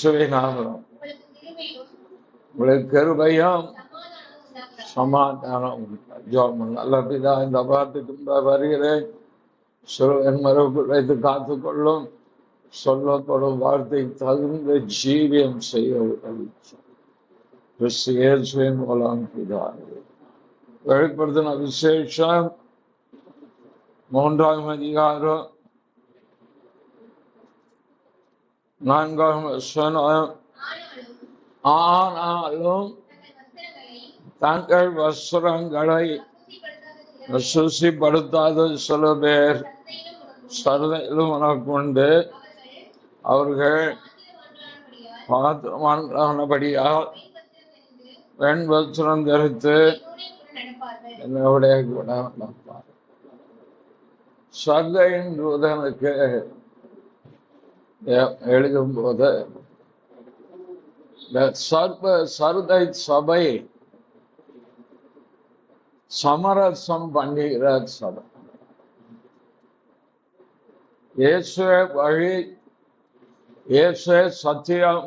இயேசுவினாலும் உங்களுக்கு கிருபையும் சமாதானம் ஜோம். நல்ல பிதா, இந்த வார்த்தைக்கு வருகிறேன். என் மரபுக்குள் வைத்து காத்துக்கொள்ளும். சொல்லப்படும் வார்த்தை தகுந்த ஜீவியம் செய்ய இயேசுவின் மூலம் பிதா. வெளிப்படுத்தின விசேஷம் 3ஆம் அதிகாரம் 4ஆம் வசனம். ஆனாலும் தங்கள் வஸ்திரங்களை சுசிப்படுத்தாத சில பேர் சரதையிலும் கொண்டு அவர்கள் பாத்திரமானபடியால் பெண் வஸ்திரம் தரித்து என்னுடைய கூட நடப்பார். சர்தையின் தூதனுக்கு எழுதும் போது சர்தை சபை சமரசம் பண்ணுகிற சபை. இயேசுவே வழி, இயேசுவே சத்தியம்,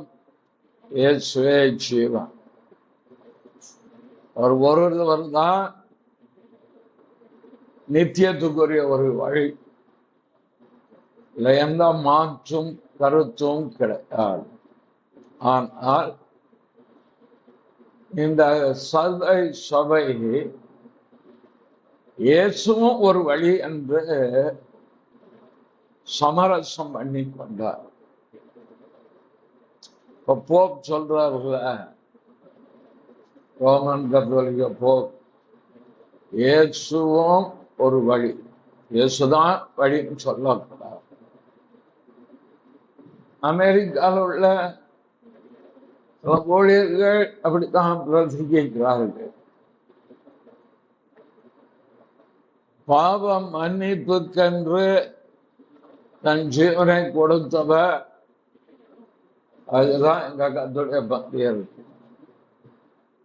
இயேசுவே ஜீவன். ஒருவர் தான் நித்தியத்துக்குரிய ஒரு வழி. இல்லை, எந்த மாற்றும் கருத்தும் கிடையாது. ஆனால் இந்த சர்தை சபை இயேசுவும் ஒரு வழி என்று சமரசம் பண்ணி கொண்டார். இப்ப போப் சொல்றாருல, ரோமன் கத்தோலிக்க போப், இயேசுவும் ஒரு வழி, இயேசுதான் வழின்னு சொல்லக்கூடாது. அமெரிக்காவில் உள்ள ஊழியர்கள் அப்படித்தான் பிரசங்கிக்கிறார்கள். பாவம் மன்னிப்புக்கென்று தன் ஜீவனை கொடுத்தவர், அதுதான் எங்க கத்தோலிக்க பக்தியா இருக்கு.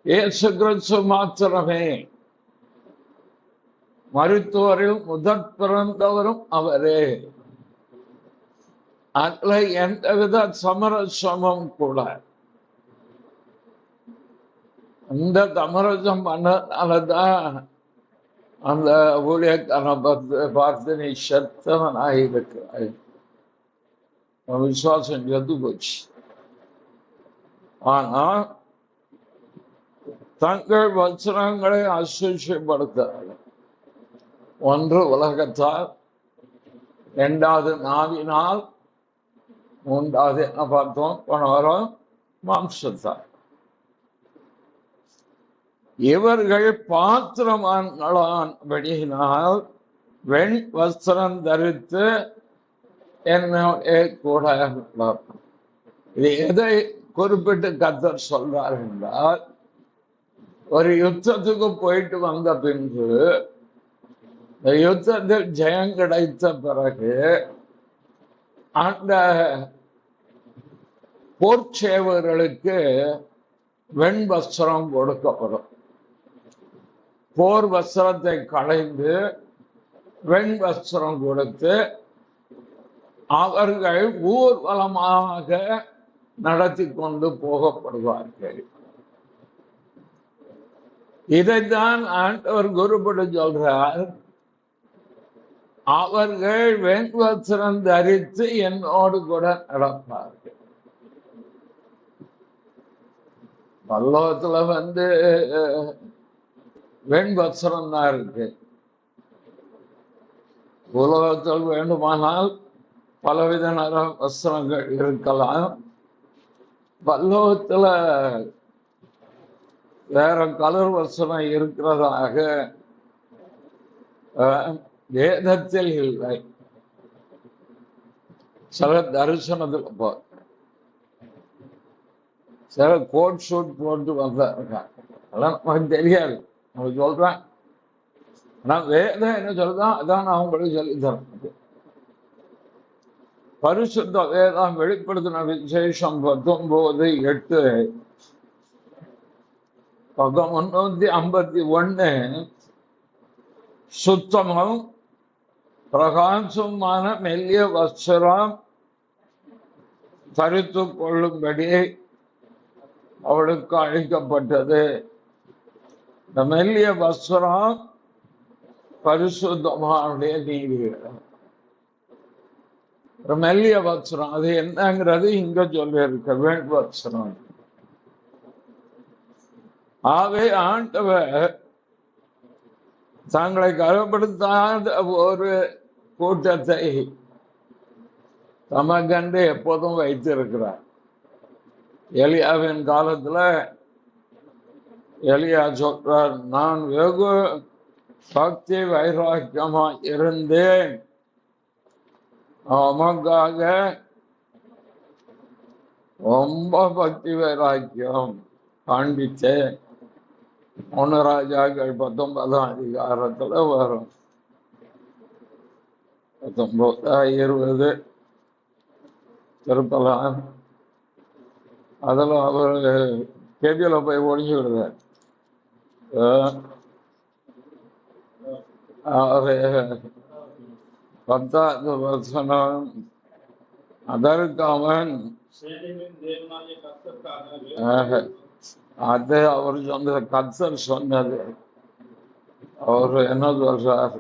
இயேசு கிறிஸ்து மாத்திரமே, மருத்துவரில் முதற் பிறந்தவரும் அவரே. அதுல எந்தவித சமரசமும் கூட. அந்த சமரசம் பண்ணனாலதான் அந்த ஊழியக்கான பார்த்து நீ செத்தவனாக இருக்கிறாய், விசுவாசம் செத்து போச்சு. ஆனா தங்கள் வசனங்களை அசுஷப்படுத்தார்கள். ஒன்று உலகத்தால், இரண்டாவது நாவினால், மூன்றாவது என்ன பார்த்தோம் போன வாரம், மாம்சத்தால். இவர்கள் பாத்திரமான்களான்படியினால் வெண் வஸ்திரம் தரித்து என்னுடைய கூட. இது எதை குறிப்பிட்டு கர்த்தர் சொல்றார் என்றால், ஒரு யுத்தத்துக்கு போயிட்டு வந்த பின்பு இந்த யுத்தத்தில் ஜெயம் கிடைத்த பிறகு அந்த போர்ச்சேவர்களுக்கு வெண் வஸ்திரம் கொடுக்கப்படும். போர் வஸ்திரத்தை களைந்து வெண் வஸ்திரம் கொடுத்து அவர்கள் ஊர்வலமாக நடத்தி கொண்டு போகப்படுவார்கள். இதைத்தான் ஆண்டவர் குறிப்பிட்டு சொல்றார், அவர்கள் வெண் வஸ்திரம் தரித்து என்னோடு கூட நடப்பார்கள். பல்லவத்துல வெண் வஸ்திரம் தான் இருக்கு. உலகத்தில் வேண்டுமானால் பலவித நிற வஸ்திரங்கள் இருக்கலாம். பல்லவத்துல வேற கலர் வஸ்திரம் இருக்கிறதாக வேதத்தில் இல்லை. சில தரிசனத்துல போ, சில கோட் ஷூட் போட்டு வந்தாங்க. அதெல்லாம் நமக்கு தெரியாது, நம்ம சொல்றேன். ஆனா வேதம் என்ன சொல்றதான் அதான் நான் உங்களுக்கு சொல்லி தரேன். பரிசுத்த வேதம் வெளிப்படுத்தின விசேஷம் 19:8 பக்கம் 351 சுத்தமும் பிரகாசமான மெல்லிய வஸ்திரம் தரித்து கொள்ளும்படி அவளுக்கு அழைக்கப்பட்டது. இந்த மெல்லிய வஸ்திரம் பரிசுத்தமானுடைய நீதிகள். மெல்லிய வஸ்திரம் அது என்னங்கிறது இங்க சொல்லி இருக்க வஸ்திரம். ஆவே ஆண்டவர் தங்களை கனப்படுத்தாத ஒரு கூட்டத்தை தமக்கண்டு எப்போதும் வைத்திருக்கிறார். எலியாவின் காலத்துல எலியா சொல்றார், நான் வெகு பக்தி வைராக்கியமா இருந்தேன், நமக்காக ரொம்ப பக்தி வைராக்கியம் காண்பித்தேன். 1 ராஜாக்கள் 19ஆம் அதிகாரத்துல வரும். 19-20 திருப்பலாம். அதுல அவர் கேபியில போய் ஒழிஞ்சு விடுறார். அவரு 10வது வசனம், அதற்கு அவன் அது அவர் சொன்ன கர்த்தர் சொன்னது. அவர் என்ன சொல்றார்,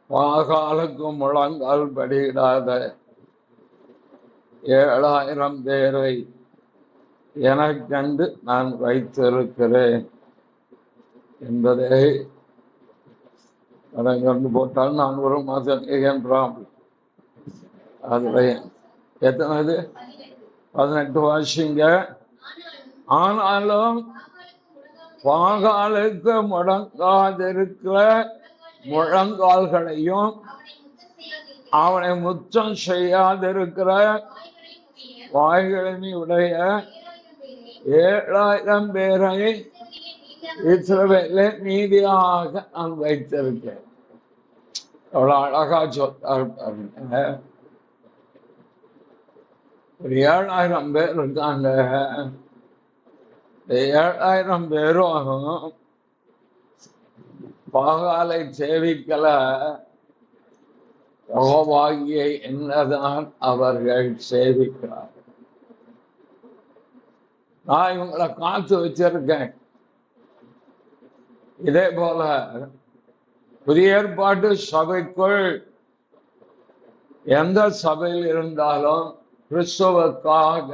பாகாலுக்கு முழங்கால் படியிடாத 7000 பேரை எனக்கென்று நான் வைத்திருக்கிறேன் என்பதை கொண்டு போட்டால் நான் 1 மாதம் என்றான். அதுல எத்தனது 18 வாசிங்க. ஆனாலும் பாகாலுக்கு முடங்காதிருக்கிற முழங்கால்களையும் அவனை முச்சம் செய்யாதிருக்கிற வாய்களை உடைய 7000 பேரை இஸ்ரவேலை நீதியாக நான் வைத்திருக்கேன். அவ்வளவு அழகா சொன்னார் பாருங்க. 7000 பேர் இருக்காங்க. 7000 பேரும் பாகாலை சேவிக்கல, யெகோவாகிய என்னதான் அவர்கள் சேவிக்கிறார். நான் இவங்களை காத்து வச்சிருக்கேன். இதே போல புதிய ஏற்பாட்டு சபைக்குள் எந்த சபையில் இருந்தாலும் கிறிஸ்துவுக்காக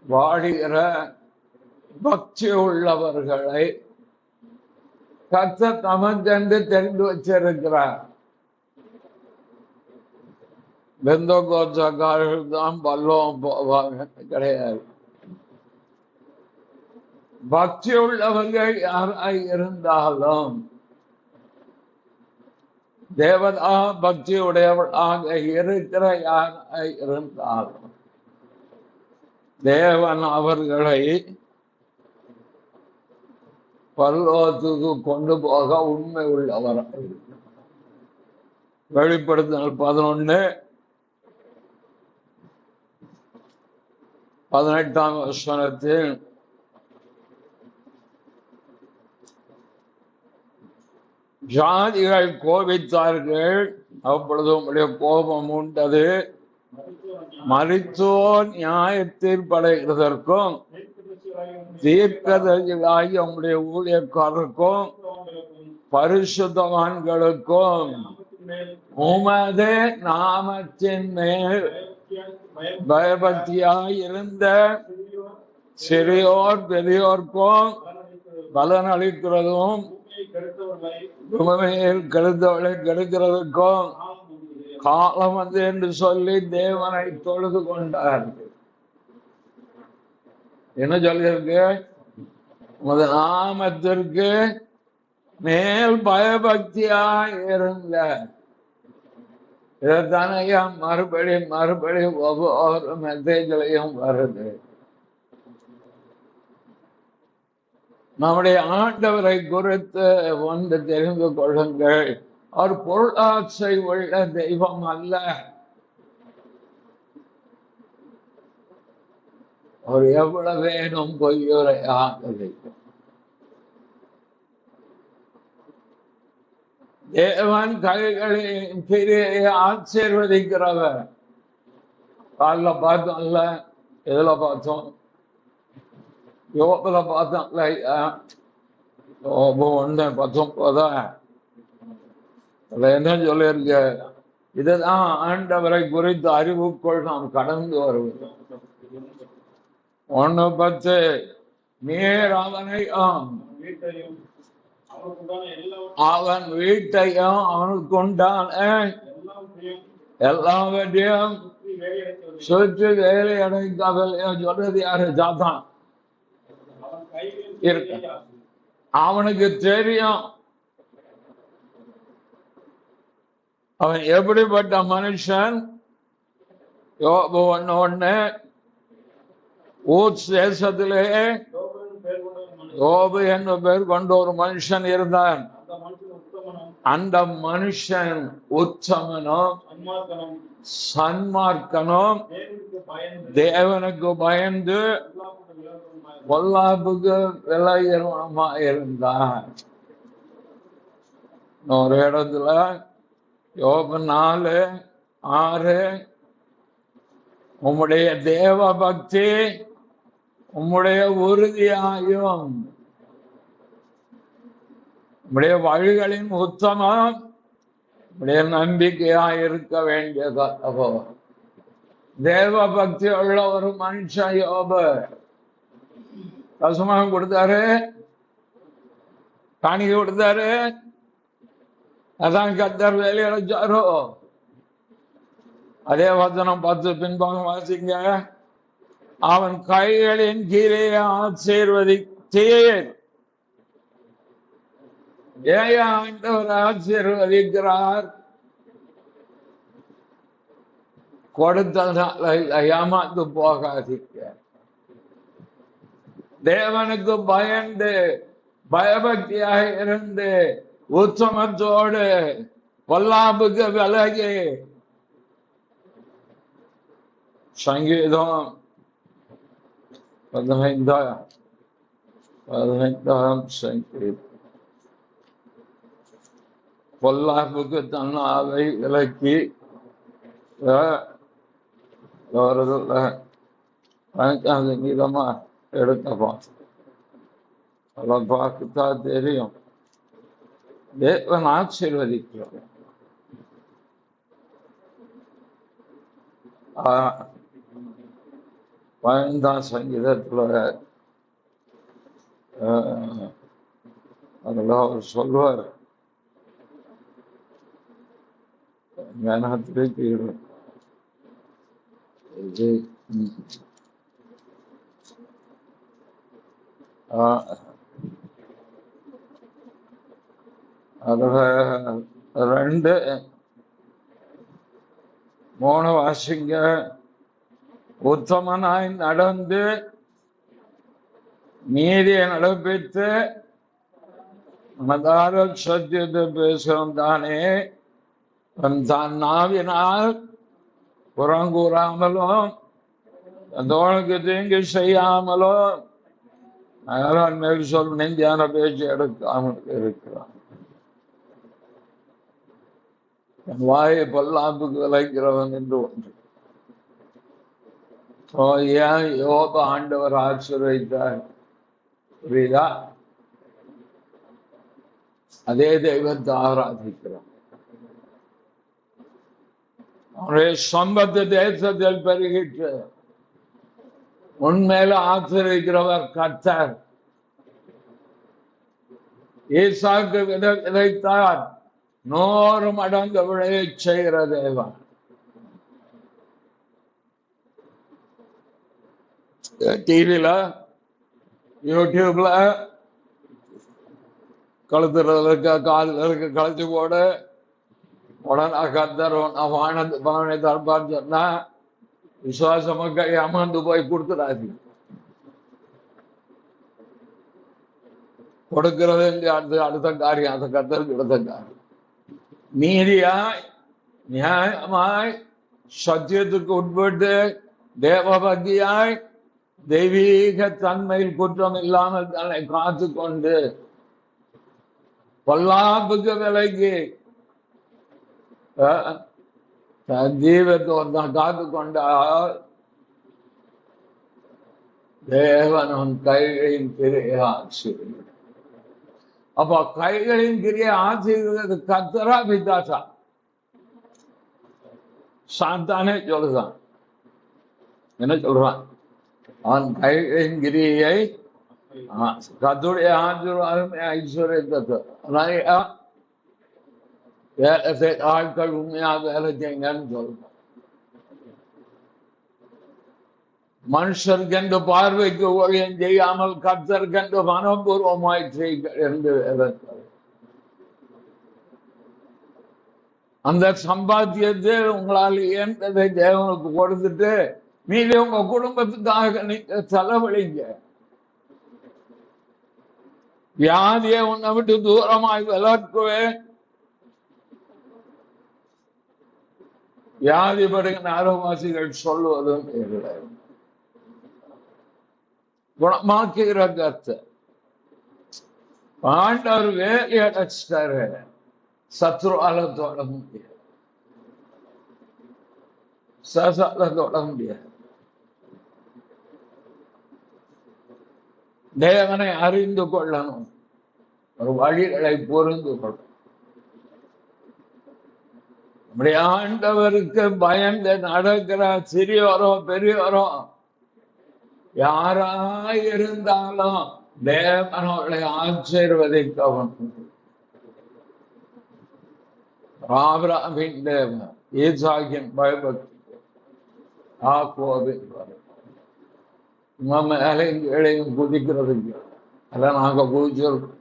வாடுகிற பக்தி உள்ளவர்களை கர்த்தர் தமக்கென்று தெரிந்து வச்சிருக்கிறார். பெந்தோகோஸ்தக்காரர்கள் தான் பல்லவம் போவாங்க கிடையாது. பக்தி உள்ளவர்கள் யாராய் இருந்தாலும், தேவதா பக்தி உடையவர்களாக இருக்கிற யாராய் இருந்தாலும் தேவன் அவர்களை பரலோகத்துக்கு கொண்டு போக உண்மை உள்ளவர். வெளிப்படுத்தல் 11:18 வசனத்தில் ஜாதிகள் கோபித்தார்கள், அப்பொழுது உங்களுடைய கோபம் உண்டது. மரித்தோர் நியாயத்தீர்ப்படைகிறதற்கும் தீர்க்கதரிசிகளாகிய உங்களுடைய ஊழியக்காரருக்கும் பரிசுத்தவான்களுக்கும் உமது நாமத்தின் மேல் பயபக்தியாய் இருந்த சிறியோர் பெரியோர்க்கும் பலன் அளிக்கிறதும் பூமியில் கெடுத்தவளை கெடுக்கிறதுக்கும் காலம் வந்து என்று சொல்லி தேவனை தொழுது கொண்டார்கள். என்ன சொல்லியிருக்கு? உமது நாமத்திற்கு மேல் பயபக்தியாய் இருந்த. இதைத்தானையா மறுபடியும் ஒவ்வொரு மெசேஜ்லையும் வருது. நம்முடைய ஆண்டவரை குறித்து ஒன்று தெரிந்து கொள்ளுங்கள், அவர் பொருளாசை உள்ள தெய்வம் அல்ல. அவர் எவ்வளவு வேணும் பொய்யுரையாக. தேவன் கைகளின் கிரியை ஆசீர்வதிக்கிறவர். காலைல பார்த்தோம்ல, எதுல பார்த்தோம்? யோபுல பார்த்தோம்ல. யோபு 1:19 என்ன சொல்லியிருக்க? இதுதான் ஆண்டவரை குறித்து அறிவுக்குள் நாம் கடந்து வருவது. 1:10 நீர் அவனை அவன் வீட்டையும் அவனுக்கு உண்டான எல்லாவற்றையும் சுற்றி வேலை அடைந்தவள் சொல்றது யாரு? சாத்தான். இருக்கு, அவனுக்கு தெரியும் அவன் எப்படிப்பட்ட மனுஷன். யோபு 1:1 ஊத்ஸ் தேசத்திலே யோபு என்ற பெயர் கொண்ட ஒரு மனுஷன் இருந்தான். அந்த மனுஷன் உத்தமனும் சன்மார்க்கனும் தேவனுக்கு பயந்து பொல்லாப்புக்கு விலகினமா இருந்தான். ஒரு இடத்துல யோபு 4:6 உம்முடைய தேவ பக்தி உம்முடைய உறுதியாயும் உம்முடைய வழிகளின் உத்தமம் உம்முடைய நம்பிக்கையாயிருக்க வேண்டியதா. அப்போ தேவ பக்தி உள்ள ஒரு மனுஷன் யோபு. தசமம் கொடுத்தாரு, காணிக்கை கொடுத்தாரு, அதான் கர்த்தர் வேலையடைச்சாரோ. அதே வசனம் 10 பின்பாக வாசிங்க. அவன் கைகளின் கீழே ஆசீர்வதித்தீர். ஏன் ஆண்டவர் ஆசீர்வதிக்கிறார்? கொடுத்ததால ஏமாந்து போகாதீங்க. தேவனுக்கு பயந்து பயபக்தியாக இருந்து உத்தமத்தோடு பொல்லாப்புக்கு விலகி. சங்கீதம் 15 சங்கீதம். பொல்லாப்புக்கு தன்னாவை விலக்கி சங்கீதமா எடுத்தப்பா பார்க்கத்தான் தெரியும். தேவன் ஆசீர்வதிக்கிறார். 15 சங்கீதத்துல அதுல அவர் சொல்வார், திருப்பி அதுல 2:3 வாசிங்க. உத்தமனாய் நடந்து நீதியை நடப்பித்து மதார சத்தியத்தை பேசும் தானே தான் நாவினால் புறங்கூறாமலும் தோளுக்கு தீங்கு செய்யாமலும் அதனால் மேல் சொல் நெஞ்சான பேச்சு எடுக்காமல் இருக்கிறான். என் வாயை பொல்லாப்புக்கு விளைக்கிறவன் என்று ஒன்று. ஏன் யோபு ஆண்டவர் ஆசீர்வதித்தார்? புரியுதா? அதே தெய்வத்தை ஆராதிக்கிறான். அவனுடைய சம்பத்து தேசத்தில் பெருகிட்டு உண்மையில ஆசீர்வதிக்கிறவர் கர்த்தர். ஈசாக்கு விதைத்தார், 100 மடங்கு விளைய செய்கிற தேவன். டிவில யூடியூப்ல கழுத்துல இருக்க காலில் இருக்க கழிச்சு போடு, உடனே கர்த்தர் வானத்து பவனை தரப்பான்னு சொன்னா விசுவாசமாக ஏமாந்து போய் கொடுத்துடாது. கொடுக்கிறது அடுத்த காரியம், அந்த கர்த்தருக்கு அடுத்த காரியம். நீதியாய் நியாயமாய் சத்தியத்துக்கு உட்பட்டு தேவபக்தியாய் தெய்வீக தன்மையில் குற்றம் இல்லாமல் தன்னை காத்து கொண்டு பொல்லாப்புக்கு விலகி தன் ஜீவத்தை காத்து கொண்டால் தேவன் உன் கைகளின் கிரியை ஆசீர்வதிப்பார். அப்ப கைகளின் கிரியை ஆசீர்வதிக்கிறது கர்த்தரா பிசாசா? சாத்தானே சொல்லுதான். என்ன சொல்றான்? அவன் கைகளின் கிரியை கர்த்தருடைய ஆசீர்வாதம் ஐஸ்வர்யத்தை வேலை ஆட்கள் உண்மையாக வேலை செய்யுங்கன்னு சொல்றான். மனுஷர்கென்று பார்வைக்கு ஊழியம் செய்யாமல் கர்த்தர்கென்று மனப்பூர்வமாய் செய்யுங்கள் என்று அந்த சம்பாத்தியத்தை உங்களால் இயன்றதை தேவனுக்கு கொடுத்துட்டு மீதி உங்க குடும்பத்துக்காக நீங்க செலவழிங்க. வியாதியை உன்னை விட்டு தூரமாய் விலக்குவேன். வியாதிப்படுகிற அருவாசிகள் சொல்லுவதும் இல்லை. குணமாக்குகிற கர்த்தர் ஆண்டவர் வேலை அடைச்சிட்டாரு. சத்ருவால தொட முடியாது, சசால தொட முடியாது. தேவனை அறிந்து கொள்ளணும், ஒரு வழிகளை புரிந்து கொள்ளணும். நம்முடைய ஆண்டவருக்கு பயந்து நடக்கிற சிறியோரோ பெரியோரோ யாராயிருந்தாலும் தேவனோட ஆசீர்வதிக்கவும். ஆபிரகாமின் தேவன், ஈசாக்கின் பயபக்தி, யாக்கோபின் மேலையும் கீழையும் குதிக்கிறதுக்கு அதை நாங்க குதிச்சிருக்கோம்.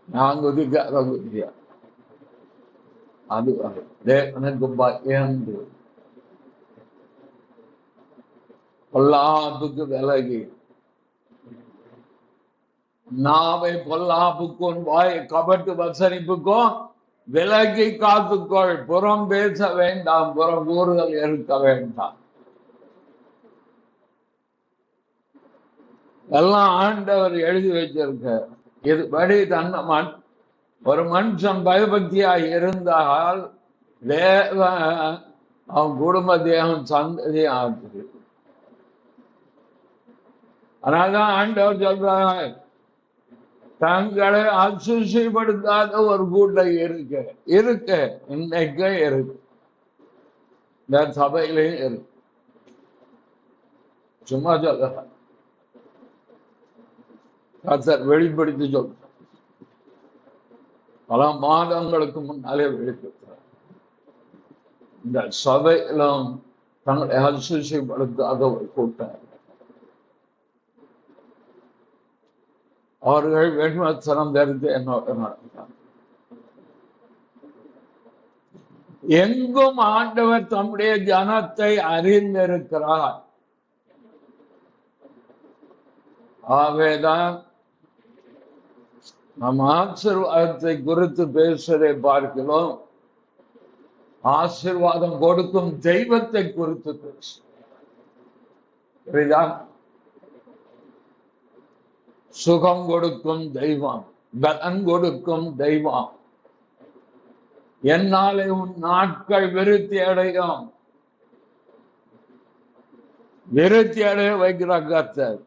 நான் குதிக்காத குதியா அது தேவனுக்கு பயந்து பொல்லாப்புக்கு விலகி நாவை பொல்லாப்புக்கும் வாய் கபட்டு வசனிப்புக்கும் விலகி காத்துக்கொள். புறம் பேச வேண்டாம், புறம் கூறுதல் இருக்க வேண்டாம். எல்லாம் ஆண்டவர் எழுதி வச்சிருக்க. இதுபடி தன்னை ஒரு மனுஷன் பயபக்தியாய் இருந்தால் தேவன் அவன் குடும்பத்தையும் சந்ததி ஆகுது. அதனால்தான் ஆண்டவர் சொல்றாங்க, தங்களை அசுசிப்படுத்தாத ஒரு கூட்டம் இருக்கு இன்னைக்கு இருக்கு, இந்த சபையிலையும் இருக்கு. சும்மா சொல்ல கர்த்தர் வெளிப்படுத்தி சொல்ற. பல மாதங்களுக்கு முன்னாலே வெளிப்படுத்துறார். இந்த சபையிலும் தங்களை அசுசிப்படுத்தாத ஒரு கூட்டம். அவர்கள் வெண்மத்தனம் தரித்து என்னோட நடந்தார். எங்கும் ஆண்டவர் தம்முடைய ஜனத்தை அறிந்திருக்கிறார். ஆகவேதான் நம் ஆசீர்வாதத்தை குறித்து பேசுவதை பார்க்கிறோம். ஆசீர்வாதம் கொடுக்கும் தெய்வத்தை குறித்து பேசு. சுகம் கொடுக்கும் தெய்வம், பலன் கொடுக்கும் தெய்வம். என்னாலே உன் நாட்கள் விருத்தி அடையும். விருத்தி அடைய வைக்கிற கர்த்தர்,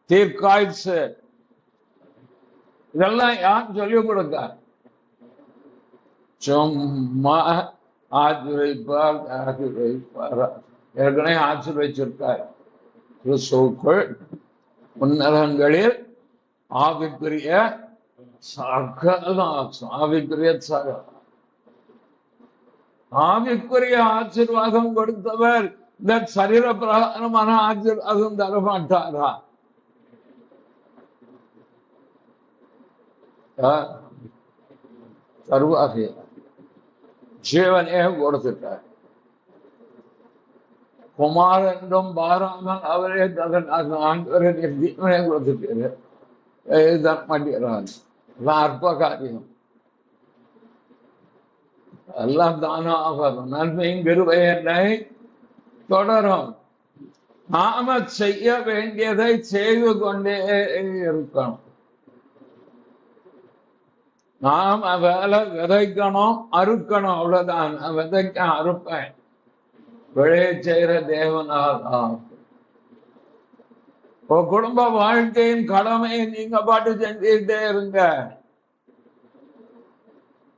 தீர்க்காய்ச்சி, இதெல்லாம் யார் சொல்லிக் கொடுக்க? சும்மா ஆசீர்வதிப்பார், ஆசீர்வதிப்பார். ஏற்கனவே ஆசீர்வதிச்சிருக்கார். கிறிஸ்துவுக்குள் உன்னதங்களில் ஆவிக்குரிய சகலம், ஆவிக்குரிய சகலம், ஆவிக்குரிய ஆசீர்வாதம் கொடுத்தவர் இந்த சரீர பிரகாரமான ஆசீர்வாதம் தரமாட்டாரா? தருவாக ஜீவனே கொடுத்துட்டார். குமார் என்றும் பாராமல் அவரே தன் ஆண்டவரே ஜீவனே கொடுத்துட்டாரு. மாட்டேறான். அற்ப காரியம் எல்லாம் தானா வரும். நன்மையும் கிருபை என்னை தொடரும். நாம செய்ய வேண்டியதை செய்து கொண்டே இருக்கணும். நாம் வேலை விதைக்கணும், அறுக்கணும், அவ்வளவுதான். நான் விதைக்க அறுப்பேன், விளைய செய்கிற தேவனால். குடும்ப வாழ்க்கையின் கடமையை நீங்க பாட்டு செஞ்சுக்கிட்டே இருங்க.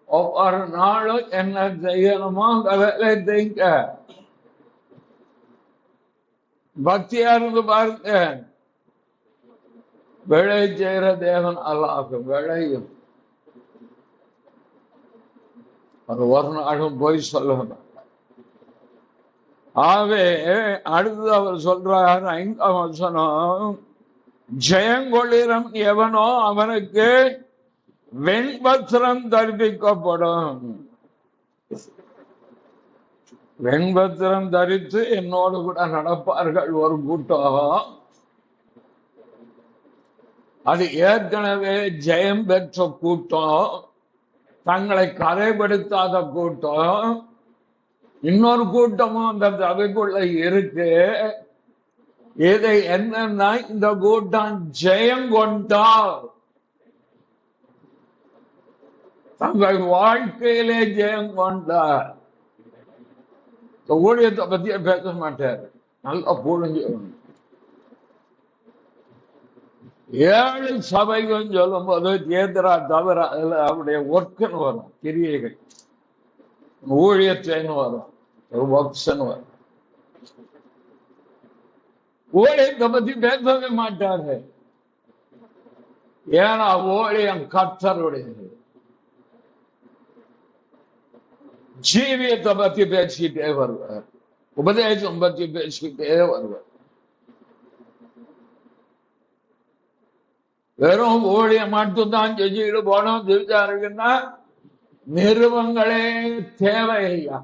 ஒவ்வொரு நாளும் என்ன செய்யணுமோ அந்த வேலை செய்யுங்க. பக்தியா இருந்து பாருங்க. விளை செய்கிற தேவன் அல்லாஹ் விளையும். அது ஒரு நாளும் போய் சொல்லணும். ஆகவே அடுத்து அவர் சொல்றார் 5ஆம் வசனம், ஜெயங்கொள்ளிரம் எவனோ அவனுக்கு வெண்பத்திரம் தரிப்பிக்கப்படும். வெண்பத்திரம் தரித்து என்னோடு கூட நடப்பார்கள் ஒரு கூட்டம். அது ஏற்கனவே ஜெயம் பெற்ற கூட்டம், தங்களை கரைப்படுத்தாத கூட்டம். இன்னொரு கூட்டமும் அந்த சபைக்குள்ள இருக்கு. இது என்னன்னா, இந்த கூட்டம் ஜெயம் கொண்டால் தங்கள் வாழ்க்கையிலே ஜெயம் கொண்டார். ஊழியத்தை பத்தியே பேச மாட்டார், நல்லா புரிஞ்சு. 7 சபைகள் சொல்லும் போது தேர்தரா தவிர அதுல அவருடைய ஒர்க்குன்னு வரும், கிரியைகள், ஊழியத்தைன்னு வரும், ஒரு ஒர்க்ஸ்ன்னு வரும். ஊழியத்தை பத்தி பேசவே மாட்டாரு. ஏன்னா ஊழியம் கர்த்தருடையது. ஜீவியத்தை பத்தி பேசிக்கிட்டே வருவார், உபதேசம் பத்தி பேசிக்கிட்டே வருவார். வெறும் ஊழியம் மட்டும்தான் செஞ்சுக்கிட்டு போனோம் திருச்சாருக்குன்னா நிறுவங்களே தேவையா.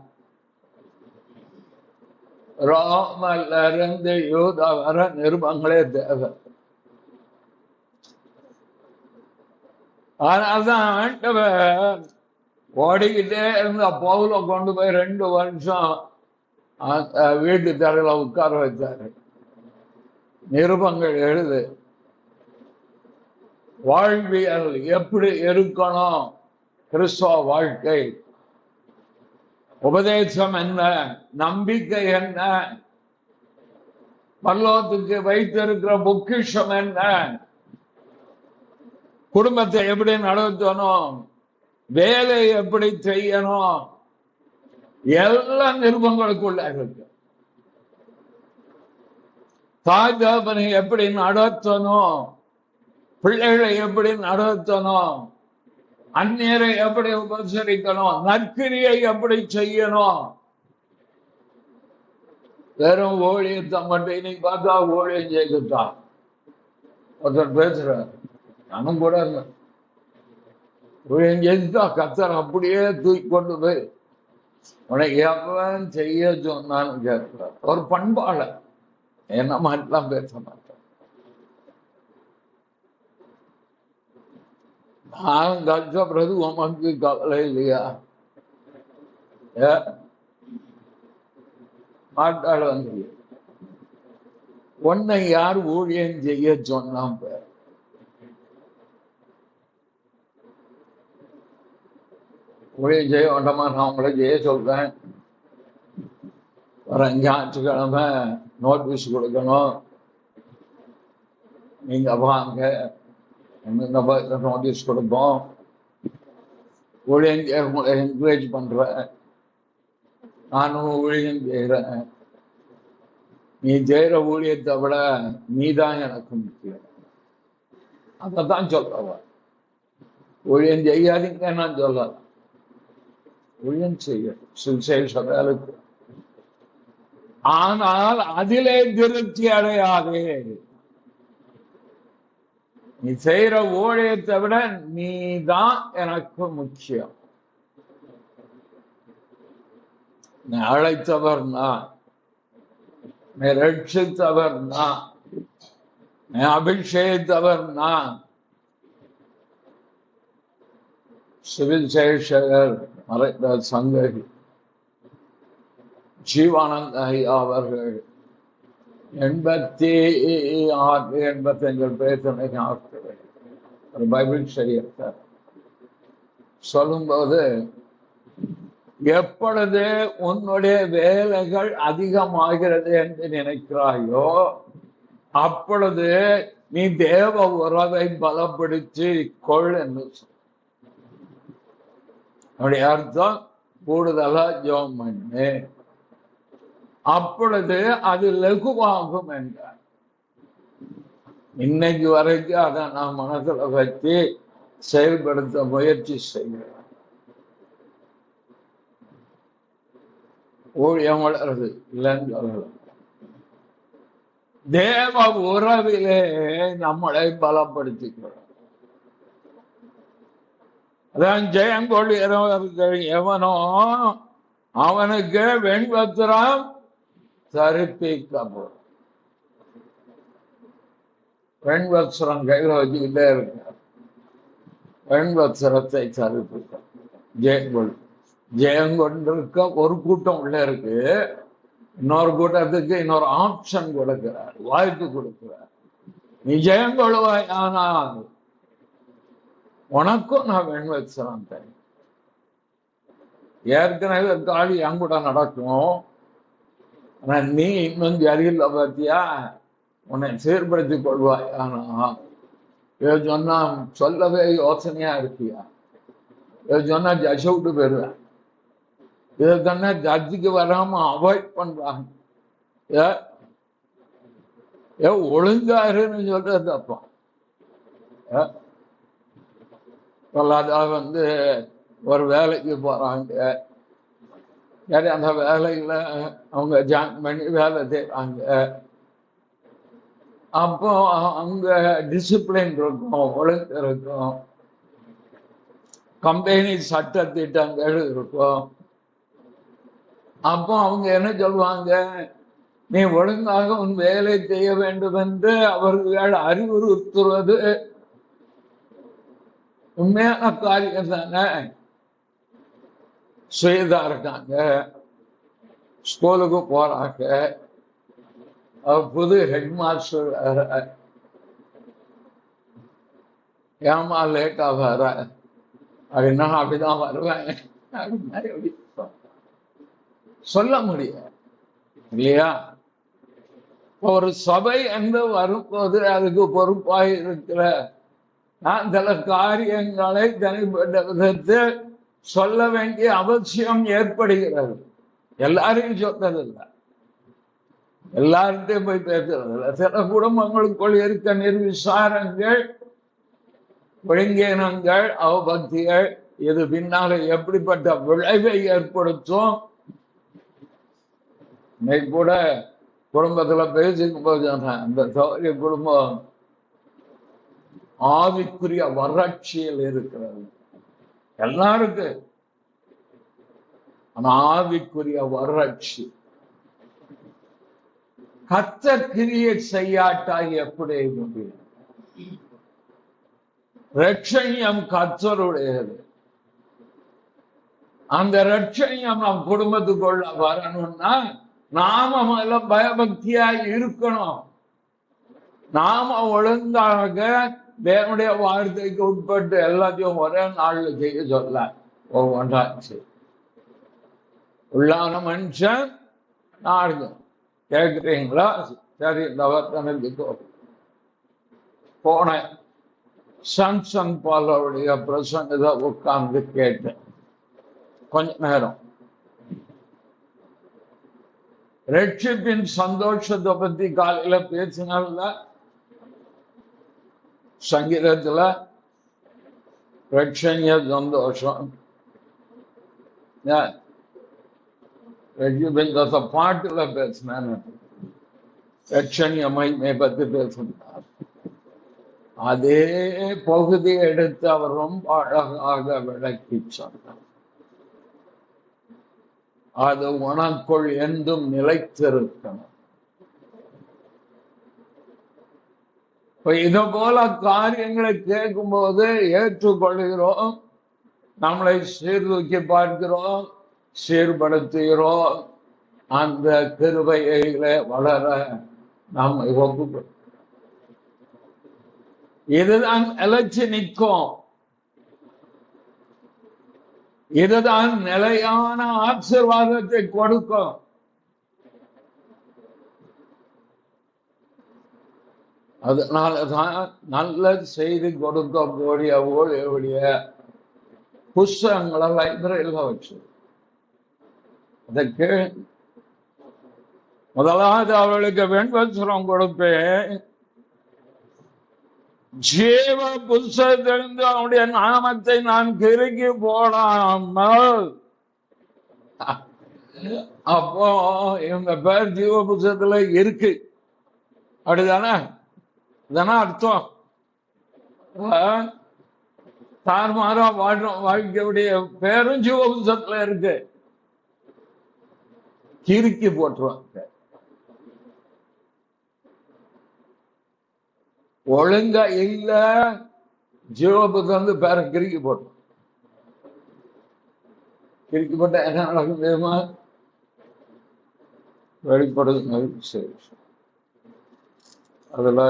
ரோமல்ல இருந்து யூதா வர நிருபங்களே தேவை. அதனால்தான் ஆண்டவர் ஓடிக்கிட்டே இருந்த பவுல கொண்டு போய் 2 வருஷம் வீட்டு தரையில உட்கார வச்சாரு. நிருபங்கள் எழுது, வாழ்வியல் எப்படி இருக்கணும், கிறிஸ்தவ வாழ்க்கை, உபதேசம் என்ன, நம்பிக்கை என்ன, பரலோகத்துக்கு வைத்திருக்கிற பொக்கிஷம் என்ன, குடும்பத்தை எப்படி நடத்தணும், வேலை எப்படி செய்யணும், எல்லா நிருபங்களுக்குள்ள இருக்கு. தாய் தகப்பனை எப்படி நடத்தணும், பிள்ளைகளை எப்படி நடத்தணும், அந்நியரை எப்படி உபசரிக்கணும், நற்கிரியை எப்படி செய்யணும். வெறும் ஊழியத்தை மட்டும் இன்னைக்கு பார்த்தா ஊழியம் செய்யத்தான் ஒருத்தர் பேசுறாரு. நானும் கூட இருந்தேன். ஊழியம் செய்துட்டா கர்த்தர் அப்படியே தூக்கி கொண்டு போய் உனக்கு எவன் செய்ய சொன்னான்னு கேட்கிறார். ஒரு பண்பாளர், என்ன மாதிரிலாம் பேச மாட்டேன். நான் கஷ்டப்படுறது உமக்கு கவலை இல்லையா? மாட்டாள் வந்து உன்னை யார் ஊழியம் செய்ய சொன்னான்? ஊழியம் செய்ய வேண்டாமா? நான் உங்களை செய்ய சொல்றேன். வர ஞாயிற்றுக்கிழமை நோட்டீஸ் கொடுக்கணும், நீங்க வாங்க, நோட்டீஸ் கொடுப்போம். ஊழியம் செய்ய உங்களை என்கரேஜ் பண்றேன், நானும் ஊழியம் செய்யறேன். நீ செய்யற ஊழியத்தை விட நீதான் எனக்கு முக்கியம். அதான் சொல்றவ. ஊழியம் செய்யாதீங்க நான் சொல்லல, ஊழியம் செய்ய சுவிசேஷ வேலைக்கு. ஆனால் அதிலே திருப்தி அடையாதே. நீ செய்யற ஊழியத்தை விட நீதான் எனக்கு முக்கியம். நீ அழைத்தவர் நான், நீ ரட்சித்தவர் நான், நீ அபிஷேகித்தவர் நான். சுவிசேஷகர் மறைந்த சங்கரி ஜீவானந்த ஐயா அவர்கள் 86, 85 பேர் ஒரு பைபிள் ஸ்டடி எடுத்தார். சொல்லும்போது, எப்பொழுது உன்னுடைய வேலைகள் அதிகமாகிறது என்று நினைக்கிறாயோ அப்பொழுது நீ தேவ உறவை பலப்படுத்தி கொள் என்று அப்படி அர்த்தம். கூடுதலா ஜெபம் பண்ணு, அப்பொழுது அது லகுவாகும் என்றார். இன்னைக்கு வரைக்கும் அதை நான் மனசுல வச்சு செயல்படுத்த முயற்சி செய்கிறேன். ஊழியம் வளருது இல்லைன்னு சொல்லலாம். தேவ உறவிலே நம்மளை பலப்படுத்திக்கிறோம். அதான் ஜெயங்கொள் எவனோ அவனுக்கு வெண்பத்திரம் தரிப்பிக்கப்படும். வெண்வத்சரம் கையில வச்சுக்கிட்டே இருக்க, வெண்வத்சரத்தை தரிப்பிக்க. ஜெயங்கொண்டிருக்க ஒரு கூட்டம் உள்ள இருக்கு, இன்னொரு கூட்டத்துக்கு இன்னொரு ஆப்ஷன் கொடுக்கிறார், வாய்ப்பு கொடுக்கிறார். நீ ஜெயங்கொள்வாய், ஆனால் உனக்கும் நான் வெண்வத்சரம் தரேன். ஏற்கனவே காளி என் கூட நடக்கும், ஆனா நீ இன்னும் சரியில்லை பார்த்தியா, உன்னை சீர்படுத்திக் கொள்வாய். ஆனா இதை சொன்னா சொல்லவே யோசனையா இருக்கியா, இதை சொன்னா ஜட்ஜ விட்டு போயிருவேன், இதை சொன்னா ஜட்ஜுக்கு வராம அவாய்ட் பண்றாங்க. ஒழுங்காருன்னு சொல்றது தப்பா. வந்து ஒரு வேலைக்கு போறாங்க, சரி அந்த வேலையில அவங்க ஜாயின் பண்ணி வேலை செய்யறாங்க. அப்போ அங்க டிசிப்ளின் இருக்கும், ஒழுங்கு இருக்கும், கம்பெனி சட்ட திட்டங்கள் இருக்கும். அப்போ அவங்க என்ன சொல்லுவாங்க, நீ ஒழுங்காக உன் வேலை செய்ய வேண்டும் என்று அவர்கள் அறிவுறுத்துவது உண்மையான காரியம் தானே. சுயதா இருக்காங்க, ஸ்கூலுக்கு போறாங்க, புது ஹெட் மாஸ்டர் ஏமா லேட்டா வர அப்படின்னா அப்படிதான் வருவேன் சொல்ல முடியும் இல்லையா. ஒரு சபை என்று வரும்போது அதுக்கு பொறுப்பாக இருக்கிற நான் சில காரியங்களை தனிப்பட்ட விதத்தில் சொல்ல வேண்டிய அவசியம் ஏற்படுகிறது. எல்லாரையும் சொல்றதில்லை, எல்லார்கிட்டையும் போய் பேசுறதில்லை. சில குடும்பங்களுக்குள் இருக்க நிர்விசாரங்கள், ஒழுங்கீனங்கள், அவபக்திகள், இது பின்னால எப்படிப்பட்ட விளைவை ஏற்படுத்தும். இன்னைக்கு கூட குடும்பத்துல பேசிக்கும் போது அந்த சௌரிய குடும்பம் ஆவிக்குரிய வறட்சியில் இருக்கிறது எல்லாருக்கும். ஆனா ஆவிக்குரிய வறட்சி கர்த்தர் கிரியை செய்யாட்டாய் எப்படி முடியும்? ரட்சண்யம் கர்த்தருடையது. அந்த ரட்சண்யம் நம் குடும்பத்துக்குள்ள வரணும்னா நாம முதல்ல பயபக்தியா இருக்கணும். நாம ஒழுங்காக தேவனுடைய வார்த்தைக்கு உட்பட்டு எல்லாத்தையும் ஒரே நாள்ல செய்ய சொல்ல ஒவ்வொன்றாச்சு. உள்ளான மனுஷன் நாடு கேட்குறீங்களா? சரி, இந்த வர்த்தனத்துக்கு போன சன்சன் பாலோடைய பிரசங்கத்தை உட்கார்ந்து கேட்டேன் கொஞ்ச நேரம். ரட்சிப்பின் சந்தோஷத்தை பத்தி காலையில பேசினால சங்கீதத்துல ரட்சண்ய சந்தோஷம், பாட்டுல பேசினேன். ரட்சண்ய மகிமை பத்தி பேசினார். அதே பகுதியை எடுத்து அவர் ரொம்ப அழகாக விளக்கி சொன்னார். அது உனக்குள் என்றும் நிலைத்திருக்கணும். இதை போல காரியங்களை கேட்கும் போது ஏற்றுக்கொள்கிறோம், நம்மளை சீர்தூக்கி பார்க்கிறோம், சீர்படுத்துகிறோம். அந்த கிருபையில வளர நம்மை ஒப்புக்கொள்கிறோம். இதுதான் நிலைச்சு நிற்கும். இதுதான் நிலையான ஆசீர்வாதத்தை கொடுக்கும். அதனாலதான் நல்ல செய்தி கொடுக்கக்கூடிய ஊழியருடைய புஸ்தகங்களை லைப்ரரியில வச்சு அதற்கு முதலாவது அவளுக்கு வெண்வஸ்திரம் கொடுப்பேன். ஜீவ புஸ்தகத்திலிருந்து அவனுடைய நாமத்தை நான் கிறுக்கி போடாமல், அப்போ இவங்க பேர் ஜீவ புஸ்தகத்துல இருக்கு, அப்படிதானே? இதனா அர்த்தம். தார்மாரா வாழ்க்கையுடைய பேரும் ஜீவ புஸ்தகத்துல இருக்கு, கிறுக்கி போட்டுருவாங்க. ஒழுங்கா இல்ல, ஜீவபுத்தம் பேர கிறுக்கி போட்டோம். கிறுக்கி போட்டா என்ன நடக்கும் தெரியுமா? வெளிப்படுது. சரி, அதுல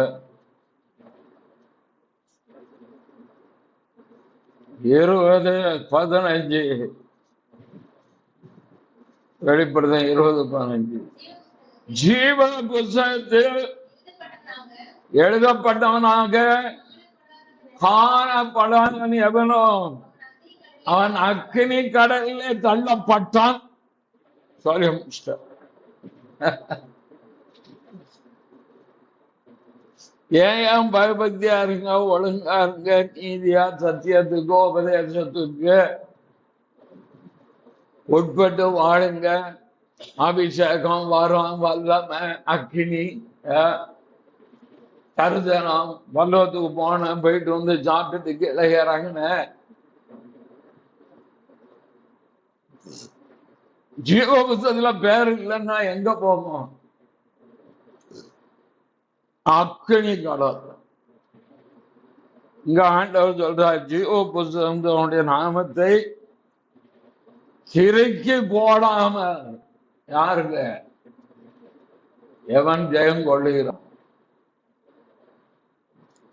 20:15 வெளிப்படுது. 20:15 ஜீவ புஸ்தகத்தில் எழுதப்பட்டவனாக காணப்படாதவன் எவனோ அவன் அக்கினி கடலிலே தள்ளப்பட்டான். Sorry mister. ஏன் பயபக்தியா இருங்க, ஒழுங்கா இருங்க, நீதியா சத்தியத்துக்கு உபதேசத்துக்கு உட்பட்டு வாழுங்க. அபிஷேகம் வரும், வல்லமை, அக்கினி, தருதனம், வல்லத்துக்கு போன போயிட்டு வந்து சாப்பிட்டுட்டு இளையறாங்கன்னு ஜீவ புத்தகத்துல பேர் இல்லைன்னா எங்க போகும்? அக்கினி கடல். இங்க ஆண்டவர் சொல்றார், ஜீவ புத்தகத்தினுடைய நாமத்தை கிறுக்கி போடாம யாருங்க எவன் ஜெயம் கொள்ளுகிறான்.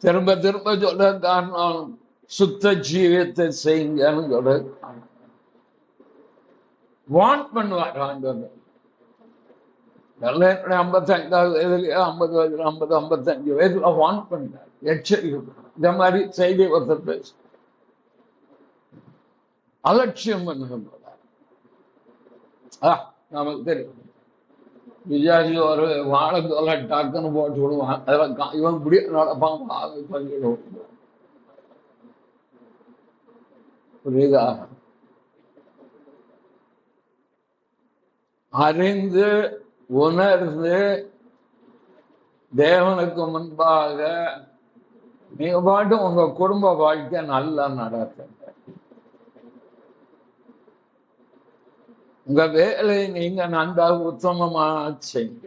திரும்ப திரும்ப சொல்ற காரணம் சுத்த ஜீவியத்தை செய்யுங்கன்னு சொல்ற வாண்ட் பண்ணுவார் ஆண்டவர். 55வது வயதுலயே 50 வயதுல 55 வயதுல வாண்ட் பண்ணார், எச்சரிக்கை. இந்த மாதிரி செய்தி ஒருத்தர் பேச அலட்சியம் பண்ணுங்க. நமக்கு தெரியும், விஜயாஜி ஒரு வாழைத்தோலை டக்குன்னு போட்டு விடுவான், அதெல்லாம் இவன் முடிய நடப்பான். புரியுதா? அறிந்து உணர்ந்து தேவனுக்கு முன்பாக நீங்க பாட்டு உங்க குடும்ப வாழ்க்கை நல்லா நடத்துங்க. உங்க வேலை நீங்க நன்றாக உத்தமமா செய்யுங்க.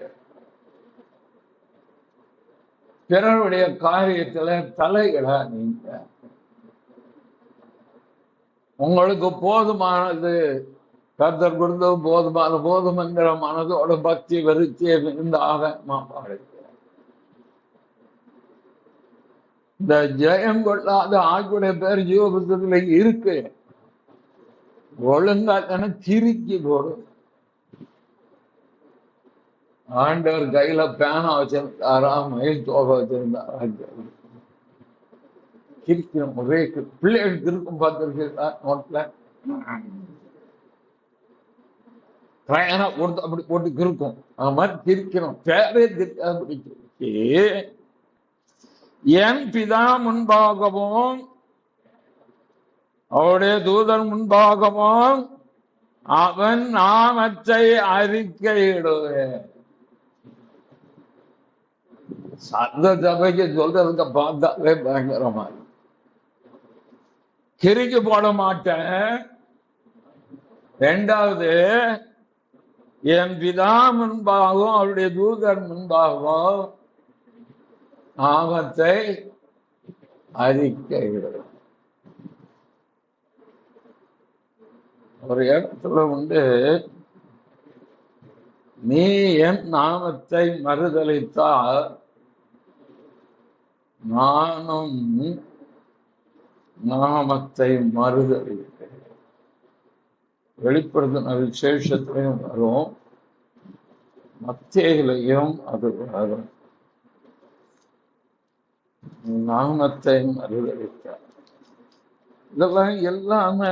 பிறருடைய காரியத்துல தலையிடா. நீங்க உங்களுக்கு போதுமானது கர்த்தர் கொடுத்தது போதுமான போதுமங்கிற மனதோட பக்தி விருத்தியை இருந்தாக பாடுங்க. இந்த ஜெயம் கொள்ளாத ஆக்குடைய பேர் ஜீவபுத்தத்துல இருக்கு. ஒழுங்கா தானே கிறுக்கி போடும். ஆண்டவர் கையில பேனா வச்சிருந்தாரா, மயில் தோகை வச்சிருந்தாரா? கிறுக்கணும். ஒரே பிள்ளைகள் திருக்கும் பார்த்துருக்கா நோட்ல பேனா கொடுத்து அப்படி போட்டு கிறுக்கும். அது மாதிரி கிறுக்கணும். பேரே அப்படி என் பிதா முன்பாகவும் அவருடைய தூதன் முன்பாகவும் அவன் நாமத்தை அறிக்கையிடுவேன். சந்த சபைக்கு சொல்றதுக்கு பார்த்தாலே பயங்கரமா கிறுக்கி போட மாட்டேன். இரண்டாவது, என் பிதா முன்பாகவும் அவருடைய தூதன் முன்பாகவும் நாமத்தை அறிக்கையிடுவேன். ஒரு இடத்துல உண்டு, நீ என் நாமத்தை மறுதலித்தால் நானும் நாமத்தை மறுதலித்தேன். வெளிப்படுத்தின விசேஷத்திலையும் வரும், மத்தேயுலையும் அது வரும். நாமத்தை மறுதளித்தார். இதெல்லாம் எல்லாமே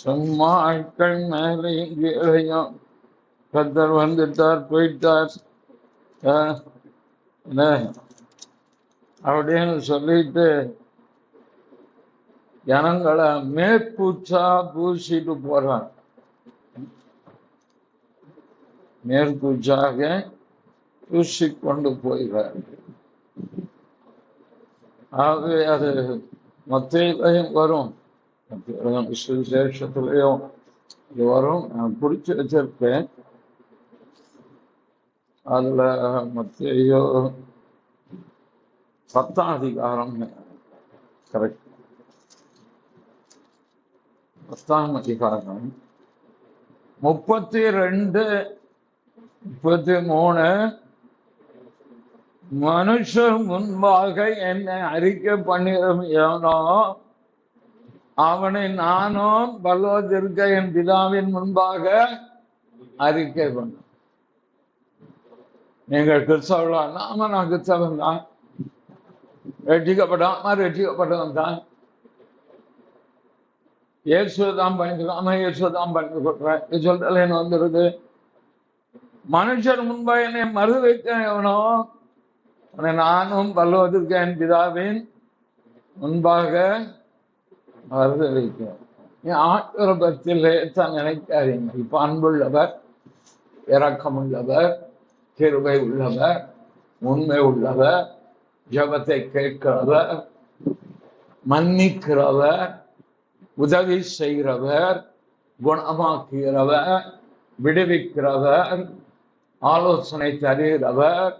சும்மா ஆட்கள் மேலே கீழையும் கர்த்தர் வந்துட்டார் போயிட்டார் அப்படின்னு சொல்லிட்டு ஜனங்களை மேற்பூச்சா பூசிட்டு போறாங்க. மேற்பூச்சாக பூசிக்கொண்டு போகிறார். ஆகவே அது மத்தேயுலையும் வரும், விசேஷத்திலையும் வரும். நான் பிடிச்சி வச்சிருப்பேன். அதுல மத்தேயு 10ஆம் அதிகாரம், கரெக்ட், 10ஆம் அதிகாரம் 32, 33. மனுஷர் முன்பாக என்னை அறிக்கை பண்ணினோ அவனை நானும் பரலோகத்திற்கு என் பிதாவின் முன்பாக அறிக்கை பண்ண. நீங்கள் கிறிஸ்தவர்களா? நாம நான் கிறிஸ்தவன் தான். ரட்சிக்கப்பட்டவன் தான். இயேசுதான் பண்ணிக்கலாம், இயேசுதான் பண்ணி கொடுறேன். இது சொல்றதுல என்ன வந்துருது? மனுஷர் முன்பாக என்னை மறுதளிக்க எவனோ அவனை நானும் பரலோகத்திற்கு என் பிதாவின் முன்பாக மறுதளிக்க. ஆண்டவரை பற்றி லேசா நினைக்காதீங்க. இப்ப அன்புள்ளவர், இரக்கமுள்ளவர், கிருபை உள்ளவர், உண்மை உள்ளவர், ஜெபத்தை கேட்கிறவர், மன்னிக்கிறவர், உதவி செய்கிறவர், குணமாக்குகிறவர், விடுவிக்கிறவர், ஆலோசனை தருகிறவர்,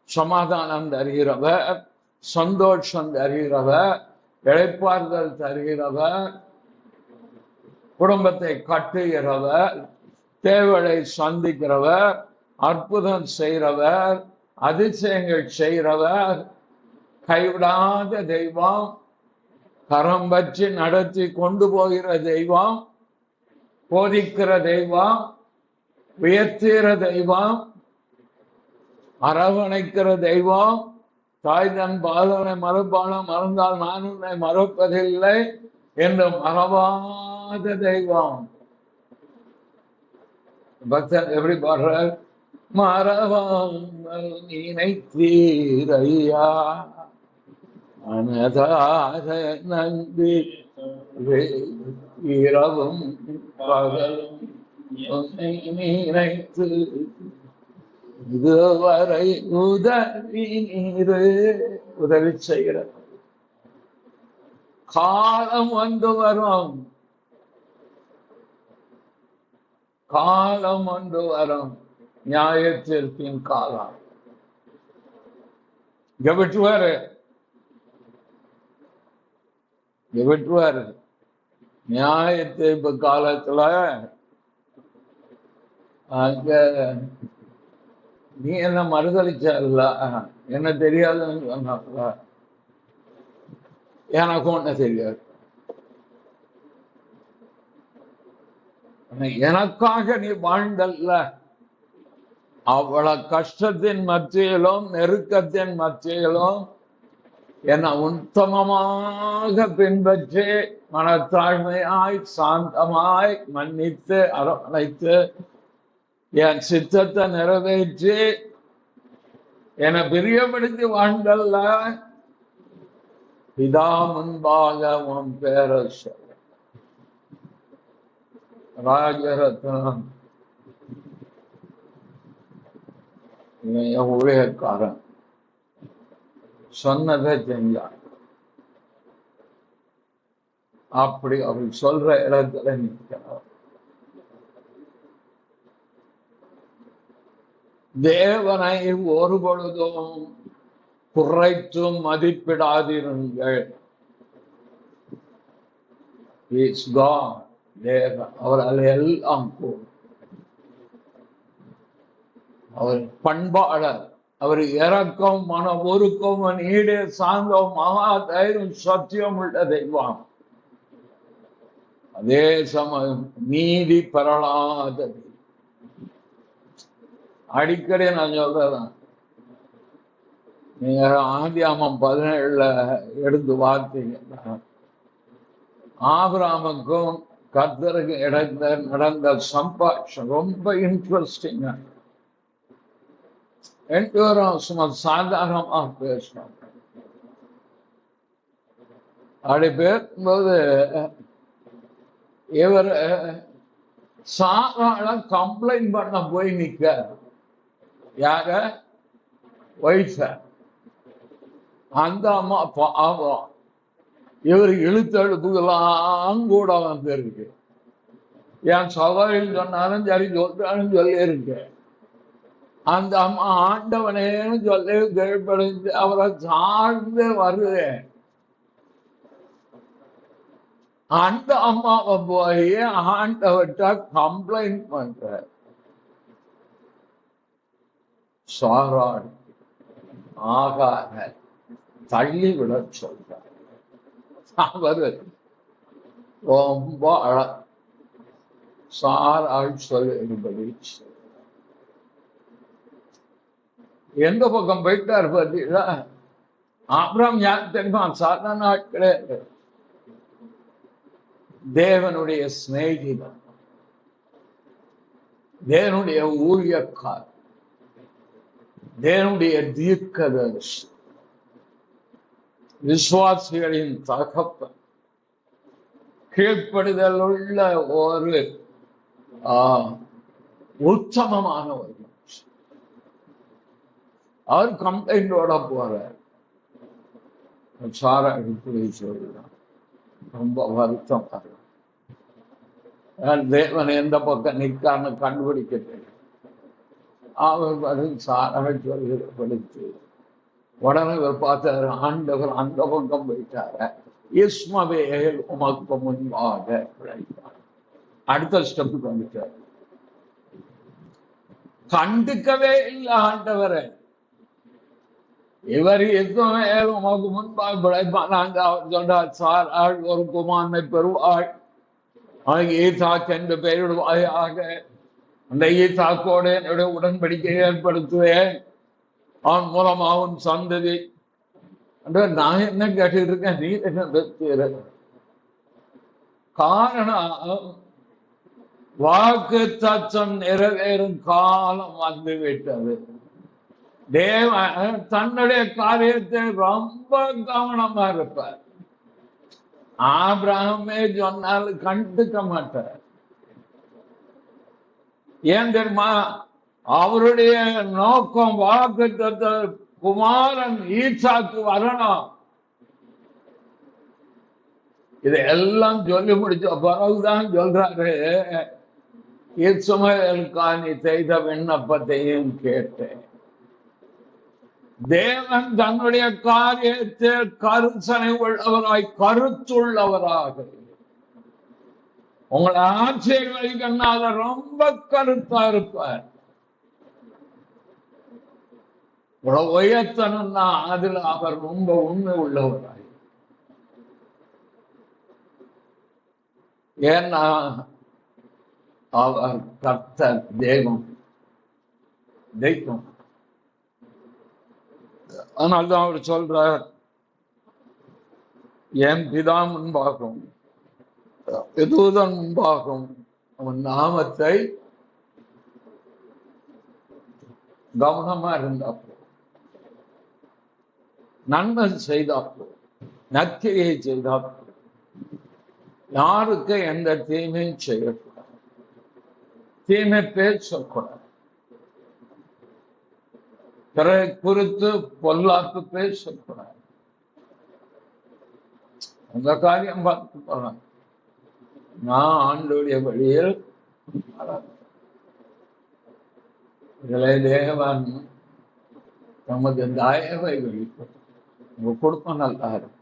சமாதானம் தருகிறவர், சந்தோஷம் தருகிறவர், இளைப்பாறுதல் தருகிறவர், குடும்பத்தை கட்டுகிறவர், தேவையை சந்திக்கிறவர், அற்புதம் செய்கிறவர், அதிசயங்கள் செய்கிறவர், கைவிடாத தெய்வம், கரம் பற்றி நடத்தி கொண்டு போகிற தெய்வம், போதிக்கிற தெய்வம், உயர்த்துகிற தெய்வம், அரவணைக்கிற தெய்வம், தாய் தன் பாதனை மறப்பாலும் மறந்தால் நான் உன்னை மறப்பதில்லை என்று மறவாத தெய்வம். பக்தன் எப்படி பாடுறார்? மறவாமல் நினைத்தீரையா மனதார நன்றி இரவும் பகலும் உன்னை நினைத்து இதுவரை உதவி நீரு. உதவி செய்கிற காலம் வந்து வரும், காலம் வந்து வரும், நியாயத்திற்கின் காலம். விட்டுவாரு, விட்டுவாரு நியாயத்தை. இப்ப காலத்துல அங்க நீ என்ன மறுதளிச்சல்ல, என்ன தெரியாதுன்னு சொன்னாப்ல. எனக்கும் ஒண்ணு தெரியாது. எனக்காக நீ வாழ்ந்தல்ல, அவ்வளவு கஷ்டத்தின் மத்தியிலும் நெருக்கத்தின் மத்தியிலும் என்னை உத்தமமாக பின்பற்றி மனத்தாழ்மையாய் சாந்தமாய் மன்னித்து அரவணைத்து என் சித்தத்தை நிறைவேற்றி என்னை பிரியப்படுத்தி வாழ்ந்தல்ல, பிதா முன்பாக உன் பேரை சொல்ல. ராஜரத்னம் ஊழியக்காரன் சொன்னதை செஞ்சான். அப்படி அவர் சொல்ற இடத்துல நிற்கிறார். தேவனை ஒரு பொழுதும் குறைத்தும் மதிப்பிடாதிருங்கள். அவர் எல்லாம் கூடும். அவர் பண்பாளர், அவர் இறக்கம், மன ஒருக்கம், ஈடே சாந்தம், மகா தைரியம், சத்தியம் உள்ள தெய்வம். அதே சமயம் நீதி பெறலாதது. அடிக்கடி நான் சொல்றதான், நீங்க ஆதியாமம் 17 எடுத்து பார்த்தீங்கன்னா ஆபிரகாமுக்கும் கர்த்தருக்கு இடையில நடந்த சம்பாஷம் ரொம்ப இன்ட்ரெஸ்டிங்கா. ரெண்டு பேரும் சும்மா சாதாரணமா பேசணும். அப்படி பேசும்போது இவர் சாராள கம்ப்ளைண்ட் பண்ண போய் நிக்க, யார ஒய்ஃப, அந்த அம்மா பாவம் இவர் இழுத்தெழுப்புகளாம் கூட வந்து இருக்கு. என் சகோதரி சொன்னாலும் சரி சொல்றாலும் சொல்லி இருக்கு. அந்த அம்மா ஆண்டவனே சொல்லி கீழ்ப்படைந்து அவரை சார்ந்து வருது. அந்த அம்மாவை போய் ஆண்டவர்கிட்ட கம்ப்ளைண்ட் பண்ற. சாராள் ஆகாத தள்ளி விட சொல்ற. அவரு ரொம்ப சாராள் சொல்லுபடி எந்த பக்கம் போயிட்டார் பார்த்தீங்களா? ஆபிரகாம் யார் தெரியுமா? சாதாரண ஆட்களே, தேவனுடைய சிநேகிதன், தேவனுடைய ஊழியக்கார், தேவனுடைய தீர்க்கதரிசி, விசுவாசிகளின் தகப்பன், கீழ்ப்படுதல் உள்ள ஒரு உத்தமமான ஒரு மனுஷன். அவர் கம்ப்ளைண்டோட போறார். சாரா இப்படி சொல்லலாம், ரொம்ப வருத்தம். தேவன் எந்த பக்கம் நிற்கான்னு கண்டுபிடிக்க தெரியும். அவர் சாரா சொல்லிப்படுத்து உடனே இவர் பார்த்தாரு, ஆண்டவர் அந்த பக்கம் போயிட்டார. இஸ்மவேல் உமக்கு முன்பாக பிழைத்தார். அடுத்த ஸ்டெப்புக்கு வந்துட்டார். கண்டுக்கவே இல்லை ஆண்டவரை. இவர் இஸ்மவேல் உமக்கு முன்பாக பிழைப்பான் சொன்னார். சாராள் ஒரு குமாரனை பெறுவாள், அவனுக்கு ஈசாக்கு என்று பெயரிடுவாயாக. அந்த ஈசாக்கோடு என்னுடைய உடன்படிக்கை ஏற்படுத்துவேன், அவன் மூலமா அவன் சந்ததி. நான் என்ன கேட்டுட்டு இருக்கேன், நீ என்ன பேசுகிற? காரணம், வாக்கு தத்தம் நிறைவேறும் காலம் வந்து விட்டது. தேவன் தன்னுடைய காரியத்தை ரொம்ப கவனமா இருப்பார். ஆபிரகாமே சொன்னாலும் கண்டுக்க மாட்டார். ஏன் தெரியுமா? அவருடைய நோக்கம் வாக்கு குமாரன் ஈசாக்கு வரணும். இதெல்லாம் சொல்லி முடிச்ச பிறகுதான் சொல்றாரு, இஸ்மவேலுக்கா நீ செய்த விண்ணப்பத்தையும் கேட்டேன். தேவன் தன்னுடைய காரியத்தில் கருசனை உள்ளவராய், கருத்துள்ளவராக, உங்களை ஆசீர்வதிக்கனால ரொம்ப கருத்தா இருப்பார். உயர்த்தணும்னா அதுல அவர் ரொம்ப உண்மை உள்ளவராய். ஏன்னா அவர் கர்த்தர், தெய்வம், தெய்வம். அதனால்தான் அவர் சொல்றார், என் பிதா முன்பாகும், தூதன் முன்பாகும் அவன் நாமத்தை கவனமா இருந்தாப்போ, நன்மை செய்தாப்போ, நற்கிரியை செய்தாப்போ, யாருக்கு எந்த தீமையும் செய்யக்கூடாது, தீமை பேசக்கூடாது, பிறரை குறித்து பொல்லாப்பு பேசக்கூடாது. அந்த காரியம் பார்த்து போறாங்க. நான் ஆண்டோடைய வழியில் தேவன் நமது தயவை வெளிப்படும். உங்க குடும்பம் நல்லா இருக்கும்,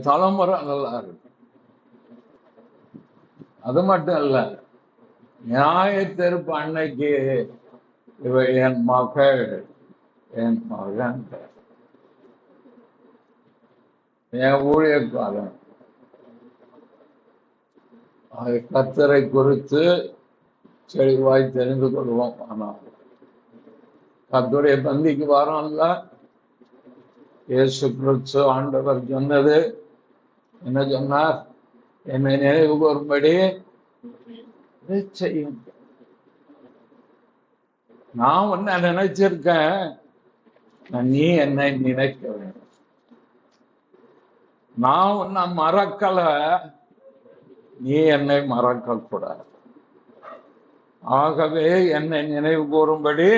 தலைமுறை நல்லா இருக்கும். அது மட்டும் இல்ல, நியாய தீர்ப்பு அன்னைக்கு இவ என் மகள், என் மகன், என் ஊழியக்காரன், கர்த்தரை குறித்து தெளிவாய் தெரிந்து கொள்வோம். ஆனால் கர்த்தருடைய பந்திக்கு வரோம்ல, இயேசு கிறிஸ்து ஆண்டவர் சொன்னது என்ன சொன்னார்? என்னை நினைவு கூறும்படி செய்யும். நான் உன்னை நினைச்சிருக்கேன், நீ என்னை நினைக்க வேண்டும். நான் உன்னை மறக்கல, நீ என்னை மறக்க கூடாது. ஆகவே என்னை நினைவு கூறும்படி